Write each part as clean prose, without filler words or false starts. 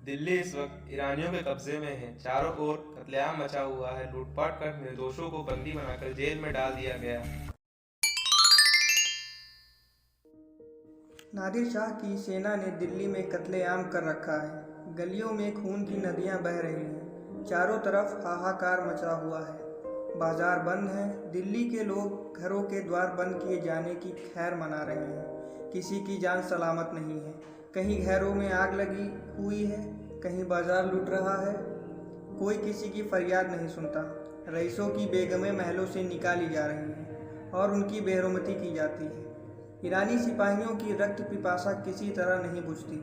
दिल्ली इस वक्त ईरानियों के कब्जे में है। चारों ओर कत्लेआम मचा हुआ है। लूटपाट कर निर्दोषों को बंदी बनाकर जेल में डाल दिया गया। नादिर शाह की सेना ने दिल्ली में कत्लेआम कर रखा है। गलियों में खून की नदियां बह रही हैं। चारों तरफ हाहाकार मचा हुआ है। बाजार बंद हैं। दिल्ली के लोग घरों के द्वार बंद किए जाने की खैर मना रहे हैं। किसी की जान सलामत नहीं है। कहीं घरों में आग लगी हुई है, कहीं बाजार लूट रहा है। कोई किसी की फरियाद नहीं सुनता। रईसों की बेगमें महलों से निकाली जा रही हैं और उनकी बेरुमती की जाती है। ईरानी सिपाहियों की रक्त पिपासा किसी तरह नहीं बुझती।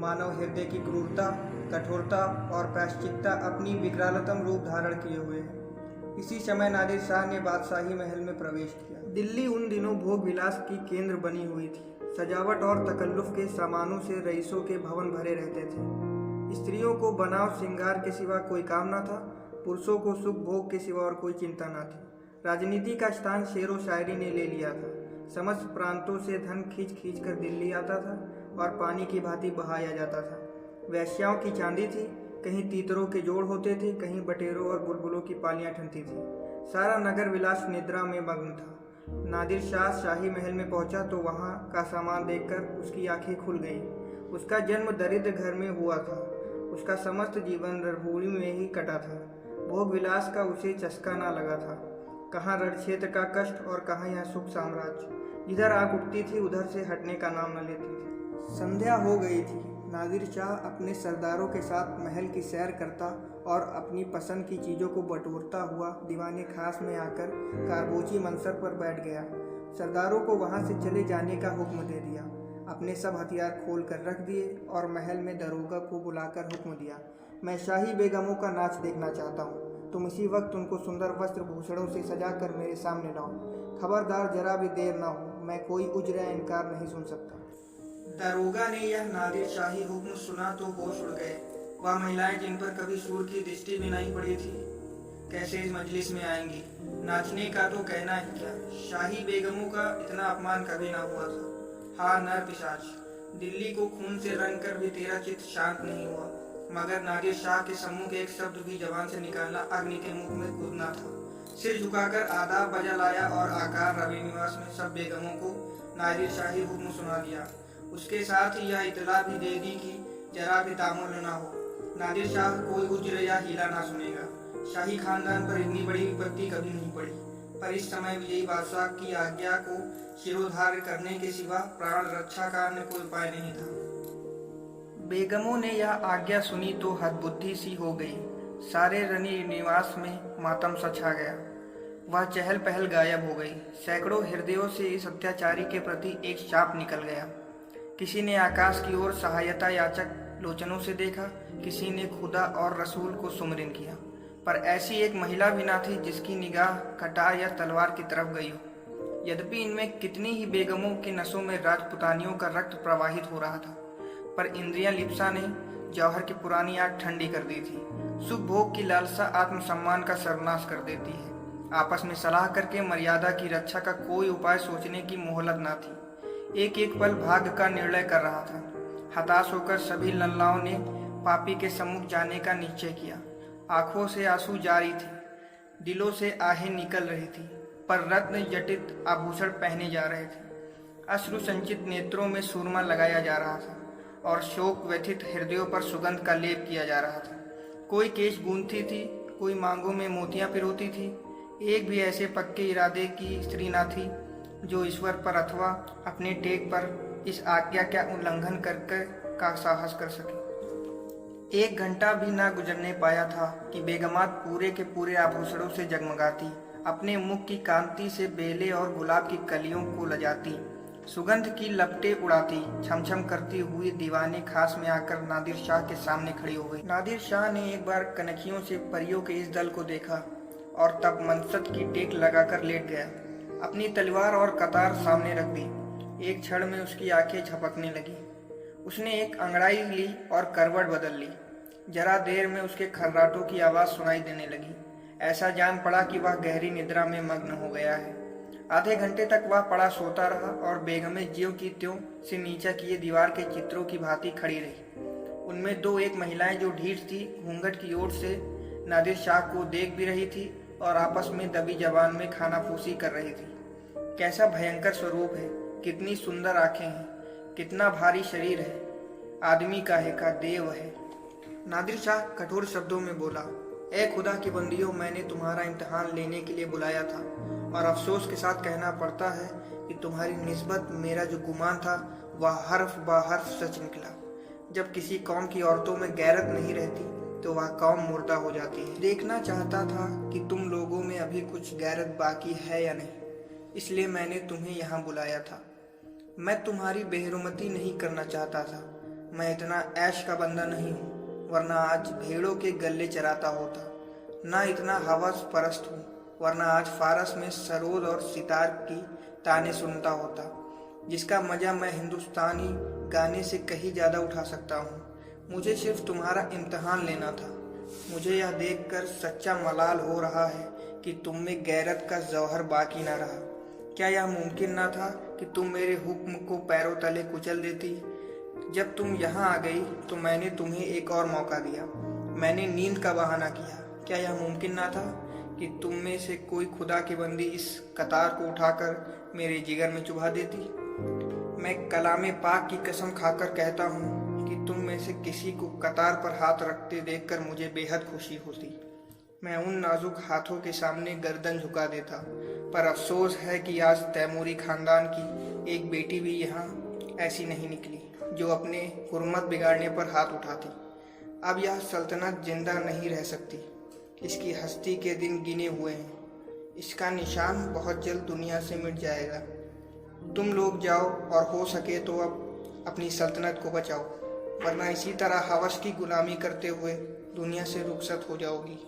मानव हृदय की क्रूरता, कठोरता और प्रायश्चित्ता अपनी विकरालतम रूप धारण किए हुए है। इसी समय नादिर शाह ने बादशाही महल में प्रवेश किया। दिल्ली उन दिनों भोग विलास की केंद्र बनी हुई थी। सजावट और तकल्लुफ के सामानों से रईसों के भवन भरे रहते थे। स्त्रियों को बनाव श्रृंगार के सिवा कोई काम न था। पुरुषों को सुख भोग के सिवा और कोई चिंता न थी। राजनीति का स्थान शेरो शायरी ने ले लिया था। समस्त प्रांतों से धन खींच खींच कर दिल्ली आता था और पानी की भांति बहाया जाता था। वेश्याओं की चांदी थी। कहीं तीतरों के जोड़ होते थे, कहीं बटेरों और बुलबुलों की पालियां ठनती थी। सारा नगर विलास निद्रा में मग्न था। नादिर शाह शाही महल में पहुंचा तो वहां का सामान देखकर उसकी आंखें खुल गईं। उसका जन्म दरिद्र घर में हुआ था। उसका समस्त जीवन रणभूमि में ही कटा था। भोग विलास का उसे चस्का ना लगा था। कहाँ रणक्षेत्र का कष्ट और कहाँ यह सुख साम्राज्य। जिधर आग उठती थी उधर से हटने का नाम न लेती थी। संध्या हो गई थी। नादिर शाह अपने सरदारों के साथ महल की सैर करता और अपनी पसंद की चीज़ों को बटोरता हुआ दीवाने खास में आकर कारबोची मंसर पर बैठ गया। सरदारों को वहां से चले जाने का हुक्म दे दिया। अपने सब हथियार खोल कर रख दिए और महल में दरोगा को बुलाकर हुक्म दिया, मैं शाही बेगमों का नाच देखना चाहता हूँ। तुम इसी वक्त उनको सुंदर वस्त्र भूषणों से सजाकर मेरे सामने लाओ। खबरदार, जरा भी देर ना हो। मैं कोई उज्र या इनकार नहीं सुन सकता। दरोगा ने यह नादिर शाही हुक्म सुना तो होश उड़ गए। वह महिलाएं जिन पर कभी सूर की दृष्टि भी नहीं पड़ी थी, कैसे इस मजलिस में आएंगी। नाचने का तो कहना ही क्या, शाही बेगमों का इतना अपमान कभी ना हुआ था। हाँ नर पिशाच, दिल्ली को खून से रंग कर भी तेरा चित्त शांत नहीं हुआ। मगर नादिर शाह के सम्मुख एक शब्द भी जबान से निकालना अग्नि के मुख में कूदना था। सिर झुकाकर आदाब बजा लाया और आकार रवि निवास में सब बेगमों को नादिर शाही हुक्म सुना दिया। उसके साथ ही यह इतला भी दे दी कि जरा भी तामुल न हो। नादिर शाह कोई उज्र या हीला ना सुनेगा। शाही खानदान पर इतनी बड़ी विपत्ति कभी नहीं पड़ी। पर इस समय विजयी बादशाह की आज्ञा को शिरोधार्य करने के सिवा प्राण रक्षा का अन्य कोई उपाय नहीं था। बेगमों ने यह आज्ञा सुनी तो हदबुद्धि सी हो गई। सारे रनी निवास में मातम सा छा गया। वह चहल पहल गायब हो गई। सैकड़ों हृदयों से इस अत्याचारी के प्रति एक शाप निकल गया। किसी ने आकाश की ओर सहायता याचक लोचनों से देखा, किसी ने खुदा और रसूल को सुमरिन किया, पर ऐसी एक महिला भी ना थी जिसकी निगाह कटार या तलवार की तरफ गई हो। यद्यपि इनमें कितनी ही बेगमों के नसों में राजपुतानियों का रक्त प्रवाहित हो रहा था, पर इंद्रिया लिप्सा ने जौहर की पुरानी आग ठंडी कर दी थी। सुख भोग की लालसा आत्मसम्मान का सर्वनाश कर देती है। आपस में सलाह करके मर्यादा की रक्षा का कोई उपाय सोचने की मोहलत ना थी। एक एक पल भाग्य का निर्णय कर रहा था। हताश होकर सभी लल्लाओं ने पापी के सम्मुख जाने का निश्चय किया। आंखों से आंसू जारी थे, दिलों से आहें निकल रही थी, पर रत्न जटित आभूषण पहने जा रहे थे। अश्रु संचित नेत्रों में सुरमा लगाया जा रहा था और शोक व्यथित हृदयों पर सुगंध का लेप किया जा रहा था। कोई केश गूंथती थी, कोई मांगों में मोतियां पिरोती थी। एक भी ऐसे पक्के इरादे की स्त्री ना थी जो ईश्वर पर अथवा अपने टेक पर इस आज्ञा का उल्लंघन करके का साहस कर सके। एक घंटा भी ना गुजरने पाया था कि बेगमात पूरे के पूरे आभूषणों से जगमगाती, अपने मुख की कांति से बेले और गुलाब की कलियों को लजाती, सुगंध की लपटें उड़ाती, छमछम करती हुई दीवाने खास में आकर नादिर शाह के सामने खड़ी हो गई। नादिर शाह ने एक बार कनखियों से परियों के इस दल को देखा और तब मनसत की टेक लगाकर लेट गया। अपनी तलवार और कतार सामने रख दी। एक क्षण में उसकी आंखें झपकने लगी। उसने एक अंगड़ाई ली और करवट बदल ली। जरा देर में उसके खर्राटों की आवाज सुनाई देने लगी। ऐसा जान पड़ा कि वह गहरी निद्रा में मग्न हो गया है। आधे घंटे तक वह पड़ा सोता रहा और बेगमें ज्यों की त्यों सिर नीचा किए दीवार के चित्रों की भांति खड़ी रही। उनमें दो एक महिलाएं जो ढीठ थी घूंघट की ओर से नादिर शाह को देख भी रही थी और आपस में दबी जबान में खानाफूसी कर रही थी। कैसा भयंकर स्वरूप है, कितनी सुंदर आंखें हैं, कितना भारी शरीर है, आदमी का है का देव है। नादिर शाह कठोर शब्दों में बोला, ए खुदा की बंदियों, मैंने तुम्हारा इम्तिहान लेने के लिए बुलाया था और अफसोस के साथ कहना पड़ता है कि तुम्हारी निस्बत मेरा जो गुमान था वह हर्फ ब हर्फ सच निकला। जब किसी कौम की औरतों में गैरत नहीं रहती तो वह कौम मुर्दा हो जाती है। देखना चाहता था कि तुम लोगों में अभी कुछ गैरत बाकी है या नहीं, इसलिए मैंने तुम्हें यहाँ बुलाया था। मैं तुम्हारी बेहरुमती नहीं करना चाहता था, मैं इतना ऐश का बंदा नहीं हूँ, वरना आज भेड़ों के गले चराता होता। ना इतना हवस परस्त हूँ, वरना आज फारस में सरोद और सितार की ताने सुनता होता, जिसका मजा मैं हिंदुस्तानी गाने से कहीं ज़्यादा उठा सकता हूँ। मुझे सिर्फ तुम्हारा इम्तिहान लेना था। मुझे यह देखकर सच्चा मलाल हो रहा है कि तुम में गैरत का जौहर बाकी न रहा। क्या यह मुमकिन न था कि तुम मेरे हुक्म को पैरों तले कुचल देती? जब तुम यहाँ आ गई तो मैंने तुम्हें एक और मौका दिया। मैंने नींद का बहाना किया। क्या यह मुमकिन न था कि तुम में से कोई खुदा की बंदी इस कतार को उठाकर मेरे जिगर में चुभा देती? मैं कलामे पाक की कसम खाकर कहता हूँ कि तुम में से किसी को कतार पर हाथ रखते देखकर मुझे बेहद खुशी होती। मैं उन नाजुक हाथों के सामने गर्दन झुका देता, पर अफसोस है कि आज तैमूरी खानदान की एक बेटी भी यहाँ ऐसी नहीं निकली जो अपने हुर्मत बिगाड़ने पर हाथ उठाती। अब यह सल्तनत जिंदा नहीं रह सकती, इसकी हस्ती के दिन गिने हुए हैं। इसका निशान बहुत जल्द दुनिया से मिट जाएगा। तुम लोग जाओ और हो सके तो अब अपनी सल्तनत को बचाओ, वरना इसी तरह हवस की गुलामी करते हुए दुनिया से रुखसत हो जाओगी।